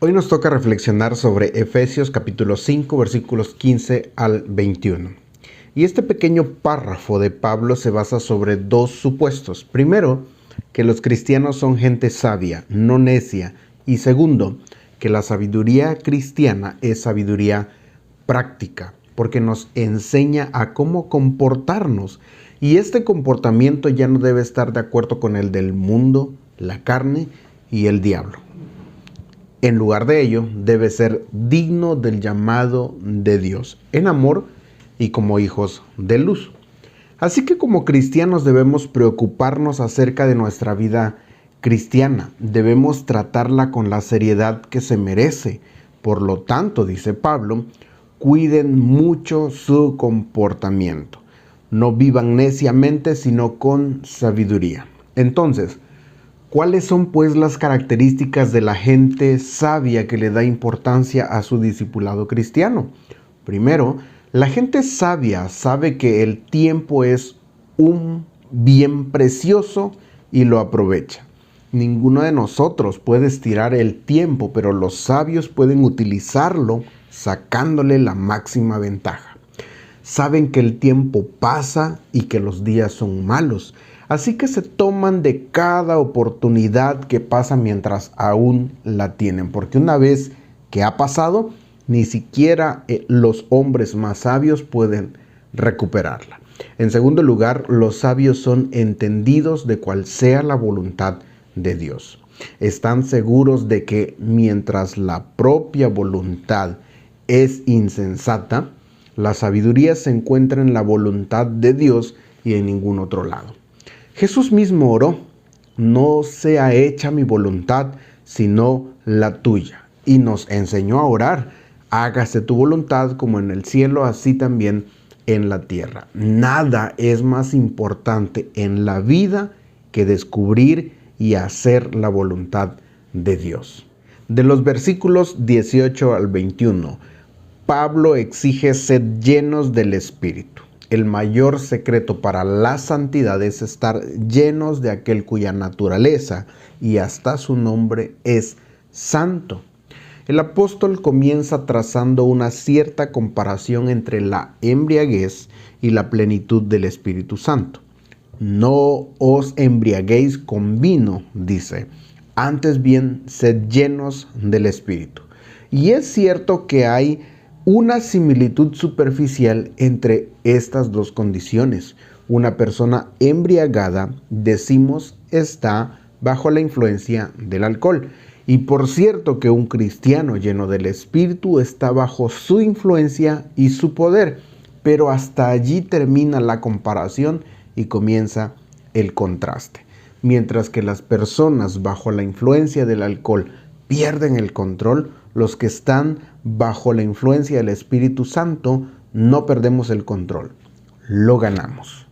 Hoy nos toca reflexionar sobre Efesios capítulo 5 versículos 15 al 21. Y este pequeño párrafo de Pablo se basa sobre dos supuestos. Primero, que los cristianos son gente sabia, no necia. Y segundo, que la sabiduría cristiana es sabiduría práctica, porque nos enseña a cómo comportarnos. Y este comportamiento ya no debe estar de acuerdo con el del mundo, la carne y el diablo. En lugar de ello, debe ser digno del llamado de Dios, en amor y como hijos de luz. Así que como cristianos debemos preocuparnos acerca de nuestra vida cristiana. Debemos tratarla con la seriedad que se merece. Por lo tanto, dice Pablo, cuiden mucho su comportamiento. No vivan neciamente, sino con sabiduría. Entonces, ¿cuáles son pues las características de la gente sabia que le da importancia a su discipulado cristiano? Primero, la gente sabia sabe que el tiempo es un bien precioso y lo aprovecha. Ninguno de nosotros puede estirar el tiempo, pero los sabios pueden utilizarlo sacándole la máxima ventaja. Saben que el tiempo pasa y que los días son malos. Así que se toman de cada oportunidad que pasa mientras aún la tienen. Porque una vez que ha pasado, ni siquiera los hombres más sabios pueden recuperarla. En segundo lugar, los sabios son entendidos de cual sea la voluntad de Dios. Están seguros de que mientras la propia voluntad es insensata, la sabiduría se encuentra en la voluntad de Dios y en ningún otro lado. Jesús mismo oró, no sea hecha mi voluntad, sino la tuya. Y nos enseñó a orar, hágase tu voluntad como en el cielo, así también en la tierra. Nada es más importante en la vida que descubrir y hacer la voluntad de Dios. De los versículos 18 al 21, Pablo exige ser llenos del Espíritu. El mayor secreto para la santidad es estar llenos de aquel cuya naturaleza y hasta su nombre es santo. El apóstol comienza trazando una cierta comparación entre la embriaguez y la plenitud del Espíritu Santo. No os embriaguéis con vino, dice, antes bien sed llenos del Espíritu. Y es cierto que hay una similitud superficial entre estas dos condiciones. Una persona embriagada, decimos, está bajo la influencia del alcohol. Y por cierto que un cristiano lleno del Espíritu está bajo su influencia y su poder. Pero hasta allí termina la comparación y comienza el contraste. Mientras que las personas bajo la influencia del alcohol pierden el control, los que están bajo la influencia del Espíritu Santo no perdemos el control, lo ganamos.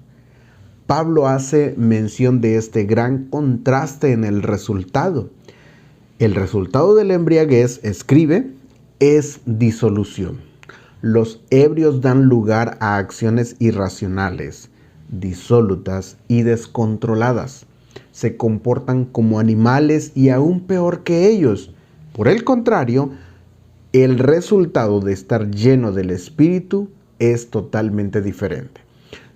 Pablo hace mención de este gran contraste en el resultado. El resultado de la embriaguez, escribe, es disolución. Los ebrios dan lugar a acciones irracionales, disolutas y descontroladas. Se comportan como animales y aún peor que ellos. Por el contrario, el resultado de estar lleno del Espíritu es totalmente diferente.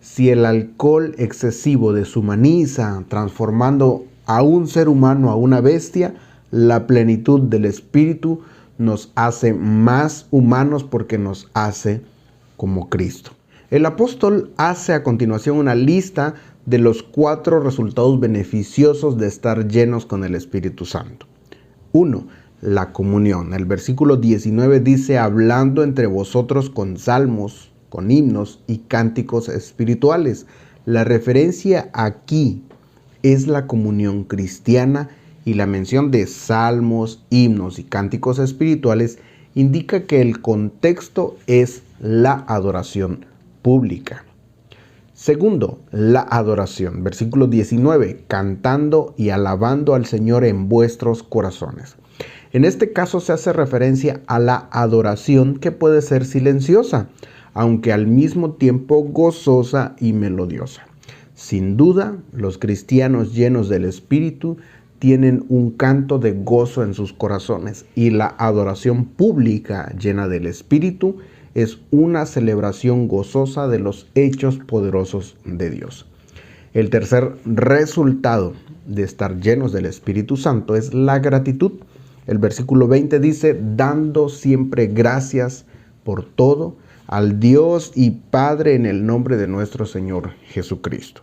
Si el alcohol excesivo deshumaniza, transformando a un ser humano a una bestia, la plenitud del Espíritu nos hace más humanos porque nos hace como Cristo. El apóstol hace a continuación una lista de los 4 resultados beneficiosos de estar llenos con el Espíritu Santo. 1. La comunión. El versículo 19 dice, hablando entre vosotros con salmos, con himnos y cánticos espirituales. La referencia aquí es la comunión cristiana y la mención de salmos, himnos y cánticos espirituales indica que el contexto es la adoración pública. Segundo, la adoración. Versículo 19, cantando y alabando al Señor en vuestros corazones. En este caso se hace referencia a la adoración que puede ser silenciosa, aunque al mismo tiempo gozosa y melodiosa. Sin duda, los cristianos llenos del Espíritu tienen un canto de gozo en sus corazones y la adoración pública llena del Espíritu es una celebración gozosa de los hechos poderosos de Dios. El tercer resultado de estar llenos del Espíritu Santo es la gratitud. El versículo 20 dice, dando siempre gracias por todo al Dios y Padre en el nombre de nuestro Señor Jesucristo.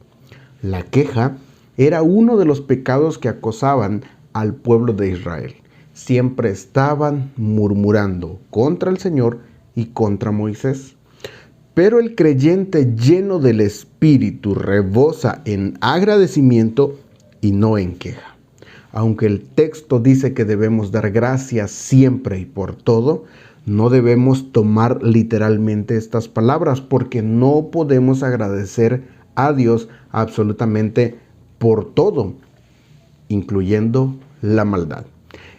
La queja era uno de los pecados que acosaban al pueblo de Israel. Siempre estaban murmurando contra el Señor y contra Moisés. Pero el creyente lleno del Espíritu rebosa en agradecimiento y no en queja. Aunque el texto dice que debemos dar gracias siempre y por todo, no debemos tomar literalmente estas palabras porque no podemos agradecer a Dios absolutamente por todo, incluyendo la maldad.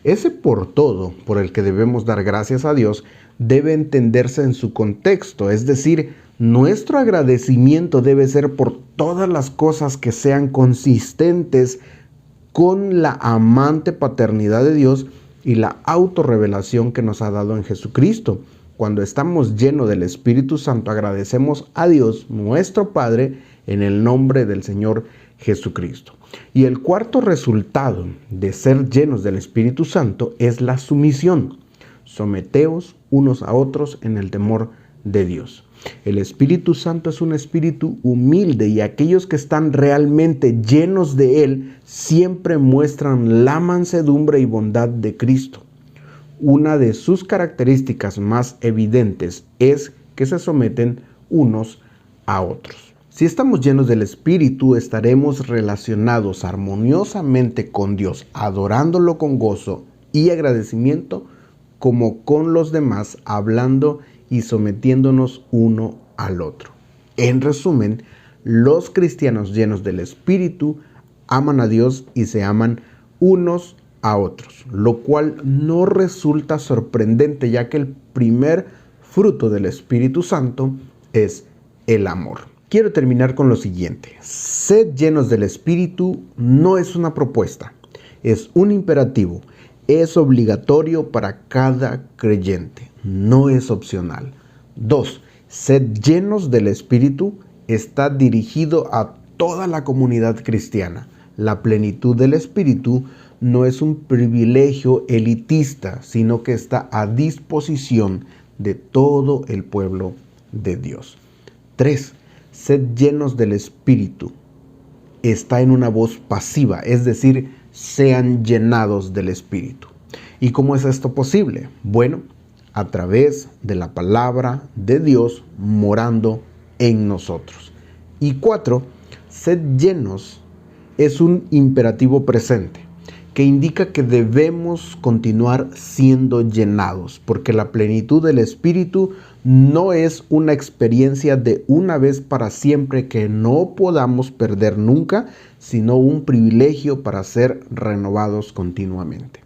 Ese por todo por el que debemos dar gracias a Dios debe entenderse en su contexto, es decir, nuestro agradecimiento debe ser por todas las cosas que sean consistentes con la amante paternidad de Dios y la autorrevelación que nos ha dado en Jesucristo. Cuando estamos llenos del Espíritu Santo, agradecemos a Dios, nuestro Padre, en el nombre del Señor Jesucristo. Y el cuarto resultado de ser llenos del Espíritu Santo es la sumisión. Someteos unos a otros en el temor de Dios. El Espíritu Santo es un espíritu humilde y aquellos que están realmente llenos de Él siempre muestran la mansedumbre y bondad de Cristo. Una de sus características más evidentes es que se someten unos a otros. Si estamos llenos del Espíritu, estaremos relacionados armoniosamente con Dios, adorándolo con gozo y agradecimiento, como con los demás, hablando y sometiéndonos uno al otro. En resumen, los cristianos llenos del Espíritu aman a Dios y se aman unos a otros, lo cual no resulta sorprendente, ya que el primer fruto del Espíritu Santo es el amor. Quiero terminar con lo siguiente. Sed llenos del Espíritu no es una propuesta, es un imperativo. Es obligatorio para cada creyente, no es opcional. 2. Sed llenos del Espíritu está dirigido a toda la comunidad cristiana. La plenitud del Espíritu no es un privilegio elitista, sino que está a disposición de todo el pueblo de Dios. 3. Sed llenos del Espíritu está en una voz pasiva, es decir, sean llenados del Espíritu. ¿Y cómo es esto posible? Bueno, a través de la palabra de Dios morando en nosotros. Y 4, sed llenos es un imperativo presente que indica que debemos continuar siendo llenados, porque la plenitud del Espíritu no es una experiencia de una vez para siempre que no podamos perder nunca, sino un privilegio para ser renovados continuamente.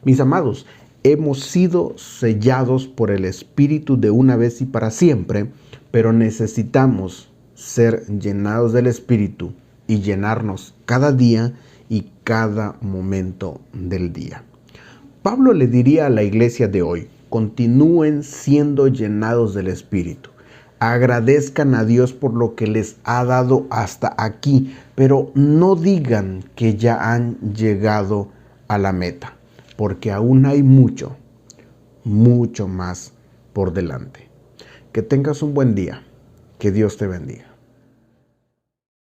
Mis amados, hemos sido sellados por el Espíritu de una vez y para siempre, pero necesitamos ser llenados del Espíritu y llenarnos cada día y cada momento del día. Pablo le diría a la iglesia de hoy, continúen siendo llenados del Espíritu. Agradezcan a Dios por lo que les ha dado hasta aquí, pero no digan que ya han llegado a la meta, porque aún hay mucho más por delante. Que tengas un buen día. Que Dios te bendiga.